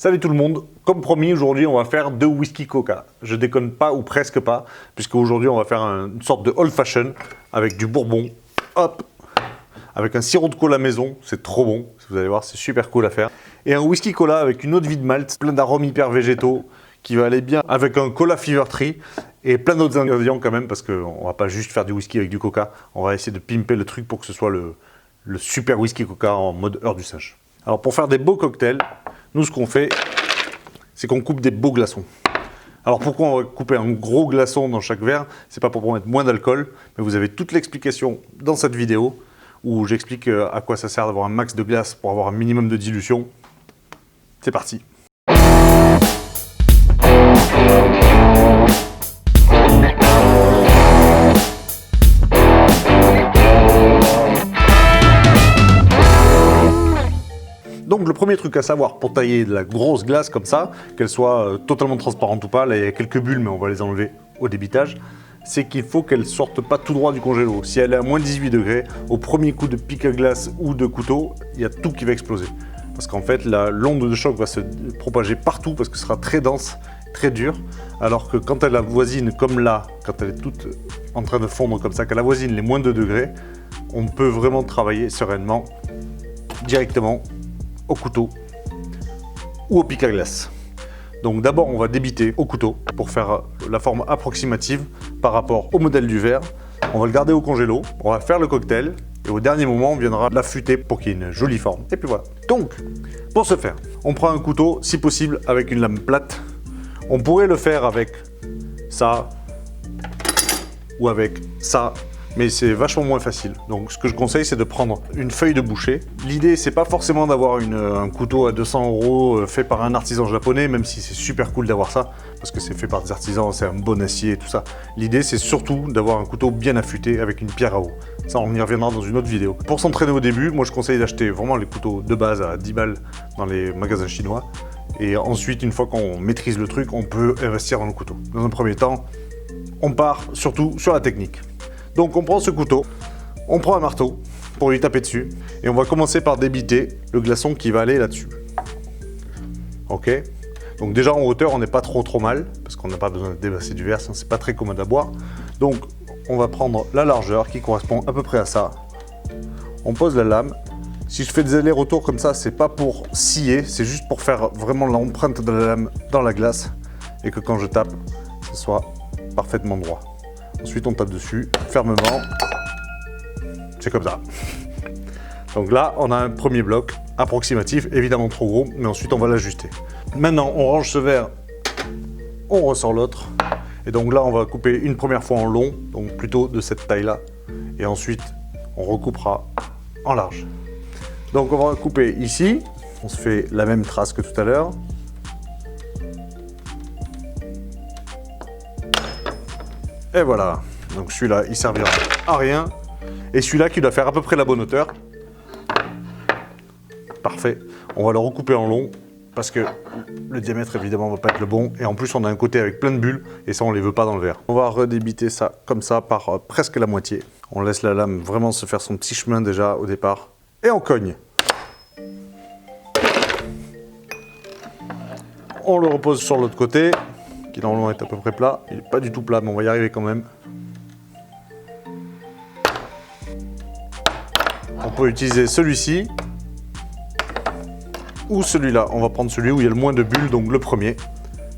Salut tout le monde, comme promis aujourd'hui on va faire 2 whisky coca. Je déconne pas ou presque pas, puisque aujourd'hui on va faire une sorte de old fashion avec du bourbon, hop, avec un sirop de cola maison, c'est trop bon, vous allez voir c'est super cool à faire. Et un whisky cola avec une eau de vie de malt, plein d'arômes hyper végétaux, qui va aller bien avec un cola fever tree et plein d'autres ingrédients quand même, parce qu'on va pas juste faire du whisky avec du coca, on va essayer de pimper le truc pour que ce soit le super whisky coca en mode heure du singe. Alors pour faire des beaux cocktails, nous ce qu'on fait, c'est qu'on coupe des beaux glaçons. Alors pourquoi on va couper un gros glaçon dans chaque verre? C'est pas pour mettre moins d'alcool, mais vous avez toute l'explication dans cette vidéo où j'explique à quoi ça sert d'avoir un max de glace pour avoir un minimum de dilution. C'est parti. Donc le premier truc à savoir pour tailler de la grosse glace comme ça, qu'elle soit totalement transparente ou pas, là il y a quelques bulles mais on va les enlever au débitage, c'est qu'il faut qu'elle sorte pas tout droit du congélo. Si elle est à moins 18 degrés, au premier coup de pic à glace ou de couteau, il y a tout qui va exploser. Parce qu'en fait l'onde de choc va se propager partout parce que ce sera très dense, très dur, alors que quand elle avoisine comme là, quand elle est toute en train de fondre comme ça, qu'elle avoisine les moins 2 degrés, on peut vraiment travailler sereinement, directement, au couteau ou au pic à glace. Donc d'abord on va débiter au couteau pour faire la forme approximative par rapport au modèle du verre. On va le garder au congélo, on va faire le cocktail et au dernier moment on viendra l'affûter pour qu'il y ait une jolie forme. Et puis voilà. Donc pour ce faire, on prend un couteau si possible avec une lame plate. On pourrait le faire avec ça ou avec ça, mais c'est vachement moins facile. Donc ce que je conseille, c'est de prendre une feuille de boucher. L'idée, c'est pas forcément d'avoir un couteau à 200 € fait par un artisan japonais, même si c'est super cool d'avoir ça, parce que c'est fait par des artisans, c'est un bon acier et tout ça. L'idée, c'est surtout d'avoir un couteau bien affûté avec une pierre à eau. Ça, on y reviendra dans une autre vidéo. Pour s'entraîner au début, moi je conseille d'acheter vraiment les couteaux de base à 10 balles dans les magasins chinois. Et ensuite, une fois qu'on maîtrise le truc, on peut investir dans le couteau. Dans un premier temps, on part surtout sur la technique. Donc on prend ce couteau, on prend un marteau pour lui taper dessus et on va commencer par débiter le glaçon qui va aller là-dessus. Ok? Donc déjà en hauteur on n'est pas trop mal parce qu'on n'a pas besoin de débasser du verre, sinon c'est pas très commode à boire. Donc on va prendre la largeur qui correspond à peu près à ça. On pose la lame. Si je fais des allers-retours comme ça, c'est pas pour scier, c'est juste pour faire vraiment l'empreinte de la lame dans la glace et que quand je tape, ce soit parfaitement droit. Ensuite, on tape dessus, fermement. C'est comme ça. Donc là, on a un premier bloc approximatif, évidemment trop gros, mais ensuite on va l'ajuster. Maintenant, on range ce verre, on ressort l'autre. Et donc là, on va couper une première fois en long, donc plutôt de cette taille-là. Et ensuite, on recoupera en large. Donc on va couper ici. On se fait la même trace que tout à l'heure. Et voilà, donc celui-là, il servira à rien. Et celui-là qui doit faire à peu près la bonne hauteur. Parfait. On va le recouper en long parce que le diamètre, évidemment, ne va pas être le bon. Et en plus, on a un côté avec plein de bulles et ça, on ne les veut pas dans le verre. On va redébiter ça comme ça par presque la moitié. On laisse la lame vraiment se faire son petit chemin déjà au départ. Et on cogne. On le repose sur l'autre côté, qui normalement est à peu près plat. Il n'est pas du tout plat, mais on va y arriver quand même. On peut utiliser celui-ci ou celui-là. On va prendre celui où il y a le moins de bulles, donc le premier.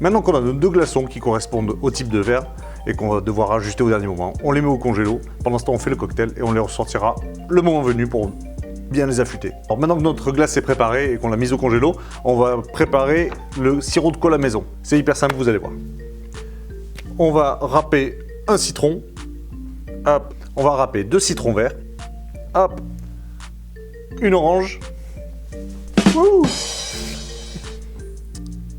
Maintenant qu'on a nos 2 glaçons qui correspondent au type de verre et qu'on va devoir ajuster au dernier moment, on les met au congélo. Pendant ce temps, on fait le cocktail et on les ressortira le moment venu pour bien les affûter. Alors maintenant que notre glace est préparée et qu'on l'a mise au congélo, on va préparer le sirop de cola maison. C'est hyper simple, vous allez voir. On va râper un citron, hop, on va râper 2 citrons verts, hop, une orange, wouh,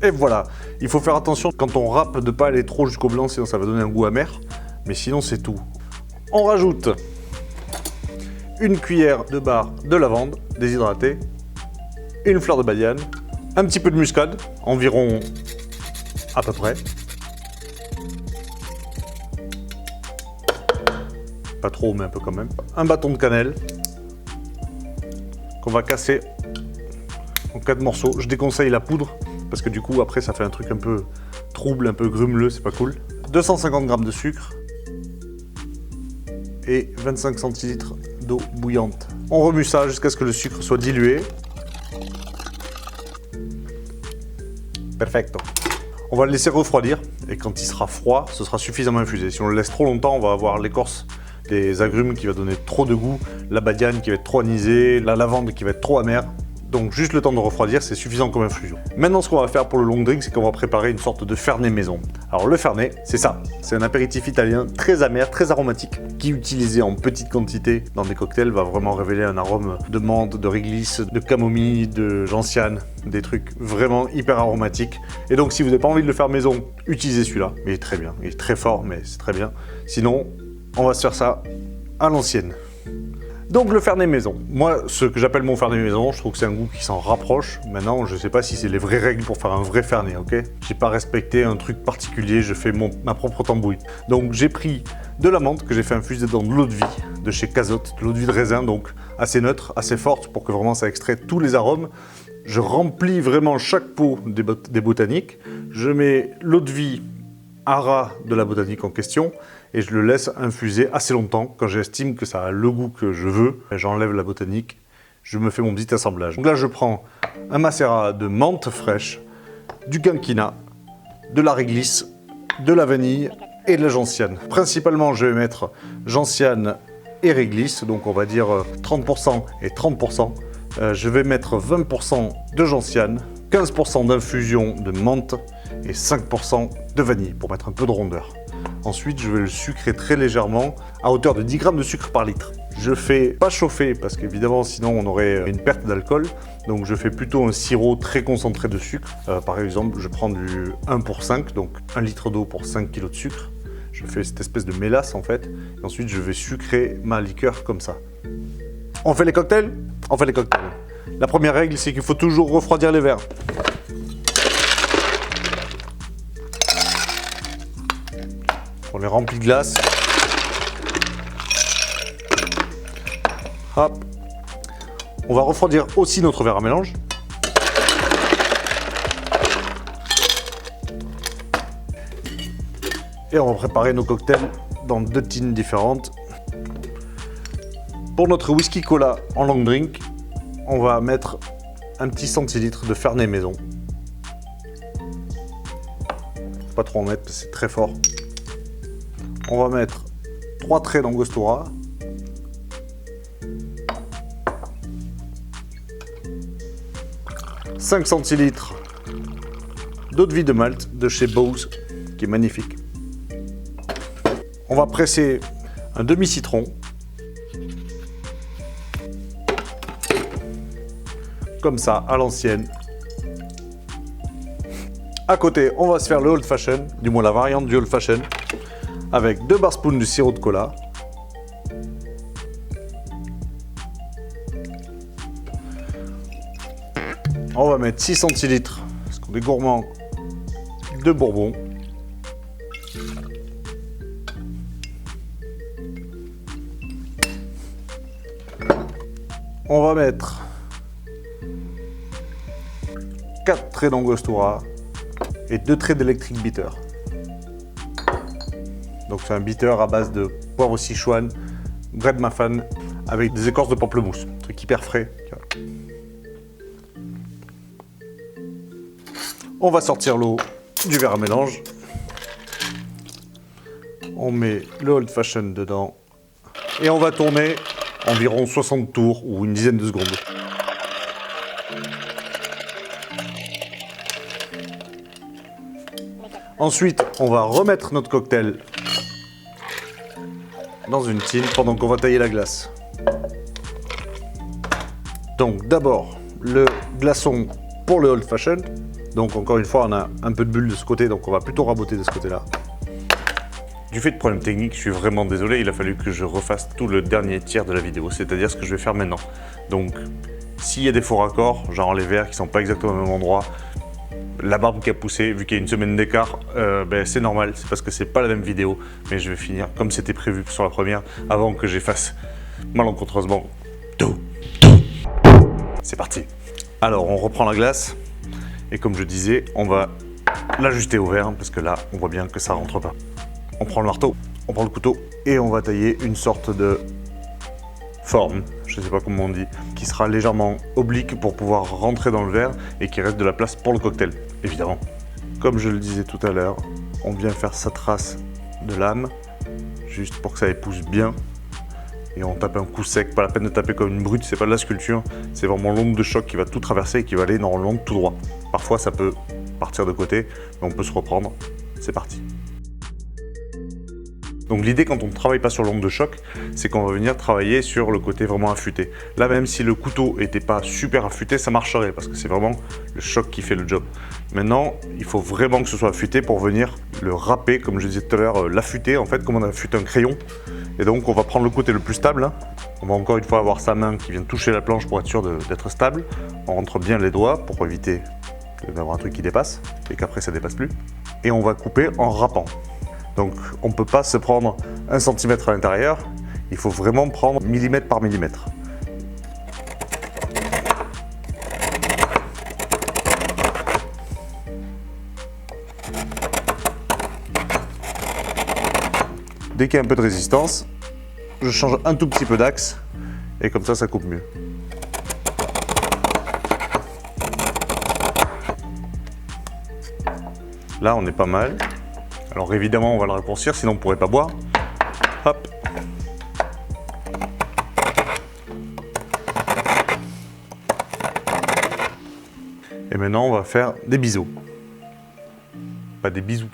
et voilà. Il faut faire attention quand on râpe de ne pas aller trop jusqu'au blanc, sinon ça va donner un goût amer, mais sinon c'est tout. On rajoute une cuillère de barre de lavande déshydratée, une fleur de badiane, un petit peu de muscade, environ à peu près. Pas trop, mais un peu quand même. Un bâton de cannelle qu'on va casser en 4 morceaux. Je déconseille la poudre parce que du coup, après, ça fait un truc un peu trouble, un peu grumeleux, c'est pas cool. 250 g de sucre et 25 centilitres d'eau bouillante. On remue ça jusqu'à ce que le sucre soit dilué. Perfecto. On va le laisser refroidir et quand il sera froid, ce sera suffisamment infusé. Si on le laisse trop longtemps, on va avoir l'écorce des agrumes qui va donner trop de goût, la badiane qui va être trop anisée, la lavande qui va être trop amère. Donc juste le temps de refroidir, c'est suffisant comme infusion. Maintenant, ce qu'on va faire pour le long drink, c'est qu'on va préparer une sorte de fernet maison. Alors le fernet, c'est ça. C'est un apéritif italien très amer, très aromatique, qui utilisé en petite quantité dans des cocktails va vraiment révéler un arôme de menthe, de réglisse, de camomille, de gentiane, des trucs vraiment hyper aromatiques. Et donc si vous n'avez pas envie de le faire maison, utilisez celui-là. Il est très bien, il est très fort, mais c'est très bien. Sinon, on va se faire ça à l'ancienne. Donc le fernet maison. Moi, ce que j'appelle mon fernet maison, je trouve que c'est un goût qui s'en rapproche. Maintenant, je ne sais pas si c'est les vraies règles pour faire un vrai fernet, ok? J'ai pas respecté un truc particulier, je fais ma propre tambouille. Donc j'ai pris de la menthe que j'ai fait infuser dans de l'eau de vie de chez Cazotte, de l'eau de vie de raisin, donc assez neutre, assez forte pour que vraiment ça extrait tous les arômes. Je remplis vraiment chaque pot des botaniques. Je mets l'eau de vie à ras de la botanique en question et je le laisse infuser assez longtemps. Quand j'estime que ça a le goût que je veux, j'enlève la botanique, je me fais mon petit assemblage. Donc là, je prends un macérat de menthe fraîche, du quinquina, de la réglisse, de la vanille et de la gentiane. Principalement, je vais mettre gentiane et réglisse, donc on va dire 30% et 30%. Je vais mettre 20% de gentiane, 15% d'infusion de menthe et 5% de vanille pour mettre un peu de rondeur. Ensuite, je vais le sucrer très légèrement à hauteur de 10 g de sucre par litre. Je fais pas chauffer parce qu'évidemment sinon on aurait une perte d'alcool. Donc je fais plutôt un sirop très concentré de sucre. Par exemple, je prends du 1 pour 5, donc 1 litre d'eau pour 5 kg de sucre. Je fais cette espèce de mélasse en fait. Et ensuite, je vais sucrer ma liqueur comme ça. On fait les cocktails? On fait les cocktails. La première règle, c'est qu'il faut toujours refroidir les verres. On les remplit de glace. Hop. On va refroidir aussi notre verre à mélange. Et on va préparer nos cocktails dans 2 tines différentes. Pour notre whisky cola en long drink, on va mettre un petit centilitre de fernet maison. Faut pas trop en mettre parce que c'est très fort. On va mettre 3 traits d'angostura. « 5 centilitres d'eau de vie de malt de chez Bose, qui est magnifique. On va presser un demi-citron. Comme ça, à l'ancienne. À côté, on va se faire le old fashion, du moins la variante du old fashion, avec 2 bar spoons de sirop de cola. On va mettre 6 centilitres, parce qu'on est gourmand, de bourbon. On va mettre 4 traits d'angostura et 2 traits d'électric bitter. Donc c'est un bitter à base de poivre Sichuan, Bread Muffin, avec des écorces de pamplemousse. Un truc hyper frais. On va sortir l'eau du verre à mélange. On met le old fashion dedans. Et on va tourner environ 60 tours ou une dizaine de secondes. Ensuite, on va remettre notre cocktail dans une tine pendant qu'on va tailler la glace. Donc d'abord, le glaçon pour le old fashion. Donc encore une fois, on a un peu de bulle de ce côté, donc on va plutôt raboter de ce côté-là. Du fait de problèmes techniques, je suis vraiment désolé, il a fallu que je refasse tout le dernier tiers de la vidéo, c'est-à-dire ce que je vais faire maintenant. Donc, s'il y a des faux raccords, genre les verres qui sont pas exactement au même endroit, la barbe qui a poussé, vu qu'il y a une semaine d'écart, c'est normal, c'est parce que c'est pas la même vidéo, mais je vais finir comme c'était prévu sur la première, avant que j'efface malencontreusement tout. C'est parti. Alors, on reprend la glace. Et comme je disais, on va l'ajuster au verre parce que là, on voit bien que ça rentre pas. On prend le marteau, on prend le couteau et on va tailler une sorte de forme, je ne sais pas comment on dit, qui sera légèrement oblique pour pouvoir rentrer dans le verre et qui reste de la place pour le cocktail, évidemment. Comme je le disais tout à l'heure, on vient faire sa trace de lame, juste pour que ça épouse bien. Et on tape un coup sec, pas la peine de taper comme une brute, c'est pas de la sculpture, c'est vraiment l'onde de choc qui va tout traverser et qui va aller normalement tout droit. Parfois ça peut partir de côté, mais on peut se reprendre, c'est parti. Donc l'idée quand on ne travaille pas sur l'onde de choc, c'est qu'on va venir travailler sur le côté vraiment affûté. Là même si le couteau n'était pas super affûté, ça marcherait parce que c'est vraiment le choc qui fait le job. Maintenant, il faut vraiment que ce soit affûté pour venir le râper, comme je disais tout à l'heure, l'affûter en fait, comme on affûte un crayon. Et donc on va prendre le côté le plus stable. On va encore une fois avoir sa main qui vient toucher la planche pour être sûr d'être stable. On rentre bien les doigts pour éviter d'avoir un truc qui dépasse et qu'après ça dépasse plus. Et on va couper en râpant. Donc on ne peut pas se prendre 1 cm à l'intérieur, il faut vraiment prendre millimètre par millimètre. Dès qu'il y a un peu de résistance, je change un tout petit peu d'axe et comme ça coupe mieux. Là on est pas mal. Alors évidemment on va le raccourcir sinon on ne pourrait pas boire. Hop. Et maintenant on va faire des biseaux. Pas des bisous.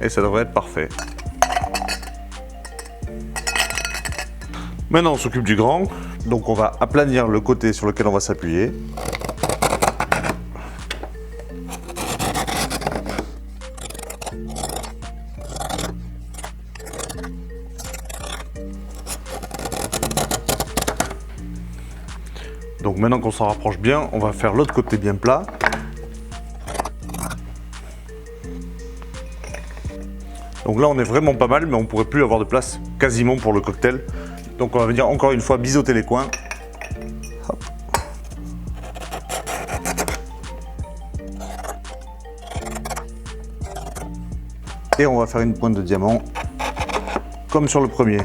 Et ça devrait être parfait. Maintenant on s'occupe du grand, donc on va aplanir le côté sur lequel on va s'appuyer. Donc maintenant qu'on s'en rapproche bien, on va faire l'autre côté bien plat. Donc là on est vraiment pas mal, mais on pourrait plus avoir de place quasiment pour le cocktail. Donc on va venir encore une fois biseauter les coins. Hop. Et on va faire une pointe de diamant, comme sur le premier.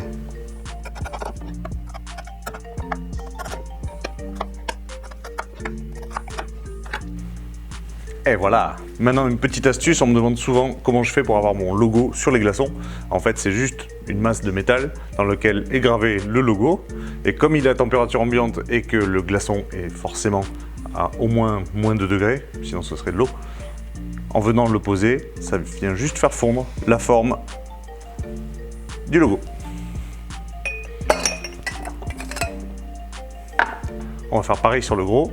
Et voilà. Maintenant une petite astuce, on me demande souvent comment je fais pour avoir mon logo sur les glaçons. En fait c'est juste une masse de métal dans laquelle est gravé le logo. Et comme il est à température ambiante et que le glaçon est forcément à au moins -2 degrés, sinon ce serait de l'eau, en venant le poser, ça vient juste faire fondre la forme du logo. On va faire pareil sur le gros.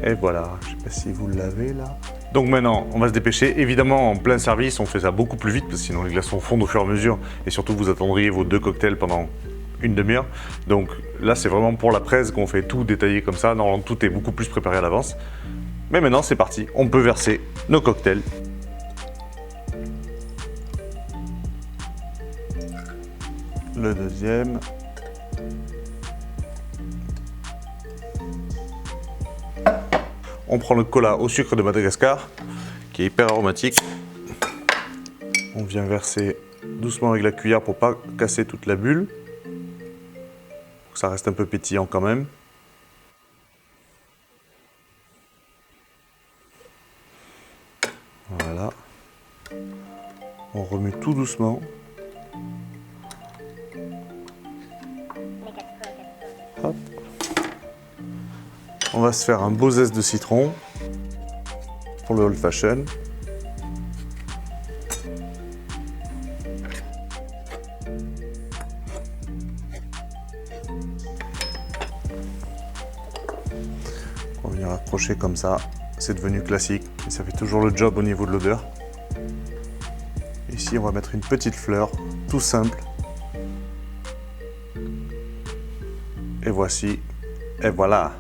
Et voilà, je ne sais pas si vous l'avez là. Donc maintenant, on va se dépêcher. Évidemment, en plein service, on fait ça beaucoup plus vite parce que sinon les glaçons fondent au fur et à mesure. Et surtout, vous attendriez vos 2 cocktails pendant une demi-heure. Donc là, c'est vraiment pour la presse qu'on fait tout détaillé comme ça. Normalement, tout est beaucoup plus préparé à l'avance. Mais maintenant, c'est parti. On peut verser nos cocktails. Le deuxième. On prend le cola au sucre de Madagascar, qui est hyper aromatique. On vient verser doucement avec la cuillère pour ne pas casser toute la bulle. Pour que ça reste un peu pétillant quand même. Voilà. On remet tout doucement. Hop. On va se faire un beau zeste de citron pour le old fashion. venir accrocher comme ça. C'est devenu classique et ça fait toujours le job au niveau de l'odeur. Ici, on va mettre une petite fleur, tout simple. Et voici, et voilà.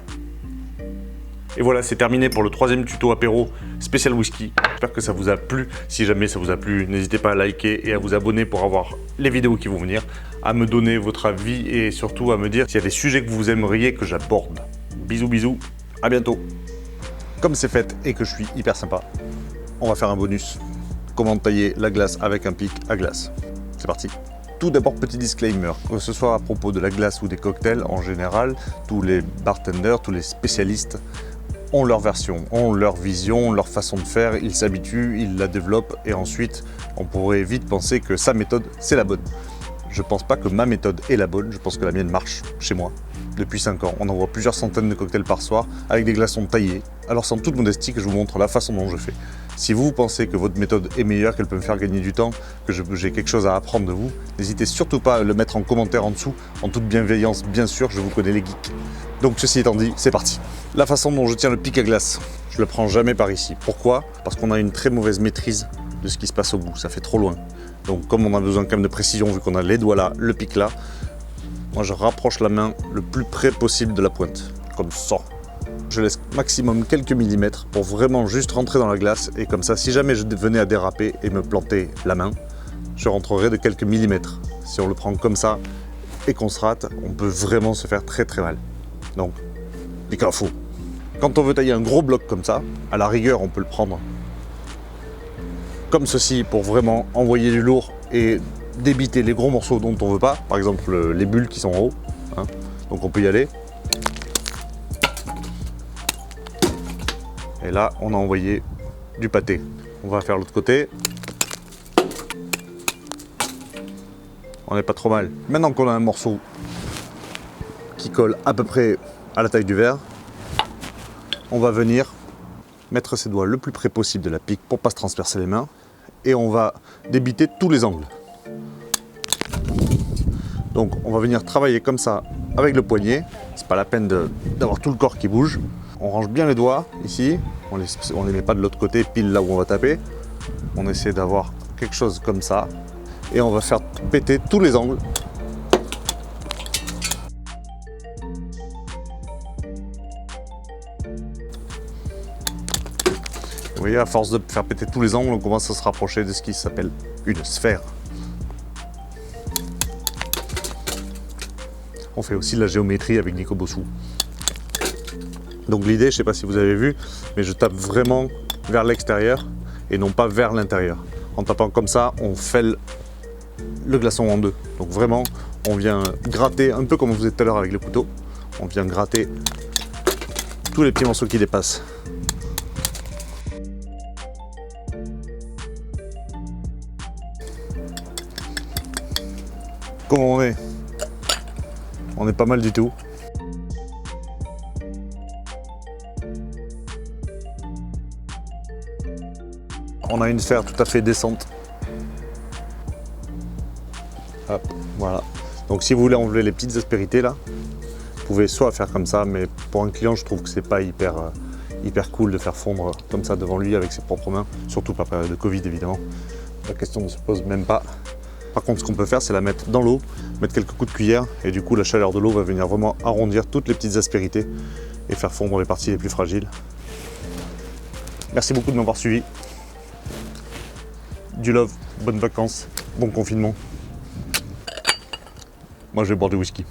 Et voilà, c'est terminé pour le 3e tuto apéro spécial whisky. J'espère que ça vous a plu. Si jamais ça vous a plu, n'hésitez pas à liker et à vous abonner pour avoir les vidéos qui vont venir, à me donner votre avis et surtout à me dire s'il y a des sujets que vous aimeriez que j'aborde. Bisous, bisous, à bientôt. Comme c'est fait et que je suis hyper sympa, on va faire un bonus. Comment tailler la glace avec un pic à glace. C'est parti. Tout d'abord, petit disclaimer, que ce soit à propos de la glace ou des cocktails en général, tous les bartenders, tous les spécialistes ont leur version, ont leur vision, leur façon de faire, ils s'habituent, ils la développent et ensuite on pourrait vite penser que sa méthode c'est la bonne. Je pense pas que ma méthode est la bonne, je pense que la mienne marche chez moi. Depuis 5 ans, on envoie plusieurs centaines de cocktails par soir avec des glaçons taillés. Alors sans toute modestie que je vous montre la façon dont je fais. Si vous pensez que votre méthode est meilleure, qu'elle peut me faire gagner du temps, que j'ai quelque chose à apprendre de vous, n'hésitez surtout pas à le mettre en commentaire en dessous, en toute bienveillance, bien sûr, je vous connais les geeks. Donc ceci étant dit, c'est parti. La façon dont je tiens le pic à glace, je le prends jamais par ici. Pourquoi? Parce qu'on a une très mauvaise maîtrise de ce qui se passe au bout, ça fait trop loin. Donc comme on a besoin quand même de précision, vu qu'on a les doigts là, le pic là, moi je rapproche la main le plus près possible de la pointe, comme ça. Je laisse maximum quelques millimètres pour vraiment juste rentrer dans la glace et comme ça, si jamais je venais à déraper et me planter la main, je rentrerai de quelques millimètres. Si on le prend comme ça et qu'on se rate, on peut vraiment se faire très très mal. Donc, pic à faux. Quand on veut tailler un gros bloc comme ça, à la rigueur, on peut le prendre comme ceci pour vraiment envoyer du lourd et débiter les gros morceaux dont on veut pas. Par exemple, les bulles qui sont en haut. Hein. Donc on peut y aller. Et là, on a envoyé du pâté. On va faire l'autre côté. On n'est pas trop mal. Maintenant qu'on a un morceau qui colle à peu près à la taille du verre, on va venir mettre ses doigts le plus près possible de la pique pour ne pas se transpercer les mains. Et on va débiter tous les angles. Donc on va venir travailler comme ça avec le poignet. C'est pas la peine d'avoir tout le corps qui bouge. On range bien les doigts ici, on les met pas de l'autre côté, pile là où on va taper. On essaie d'avoir quelque chose comme ça. Et on va faire péter tous les angles. Vous voyez, à force de faire péter tous les angles, on commence à se rapprocher de ce qui s'appelle une sphère. On fait aussi de la géométrie avec Nico Bossou. Donc l'idée, je ne sais pas si vous avez vu, mais je tape vraiment vers l'extérieur et non pas vers l'intérieur. En tapant comme ça, on fêle le glaçon en deux. Donc vraiment, on vient gratter, un peu comme on faisait tout à l'heure avec le couteau. On vient gratter tous les petits morceaux qui dépassent. Comment on est? On est pas mal du tout. On a une sphère tout à fait décente. Hop, voilà. Donc si vous voulez enlever les petites aspérités là, vous pouvez soit faire comme ça, mais pour un client, je trouve que c'est pas hyper cool de faire fondre comme ça devant lui avec ses propres mains, surtout pas période de Covid évidemment. La question ne se pose même pas. Par contre, ce qu'on peut faire, c'est la mettre dans l'eau, mettre quelques coups de cuillère, et du coup, la chaleur de l'eau va venir vraiment arrondir toutes les petites aspérités et faire fondre les parties les plus fragiles. Merci beaucoup de m'avoir suivi. Du love, bonnes vacances, bon confinement. Moi, je vais boire du whisky.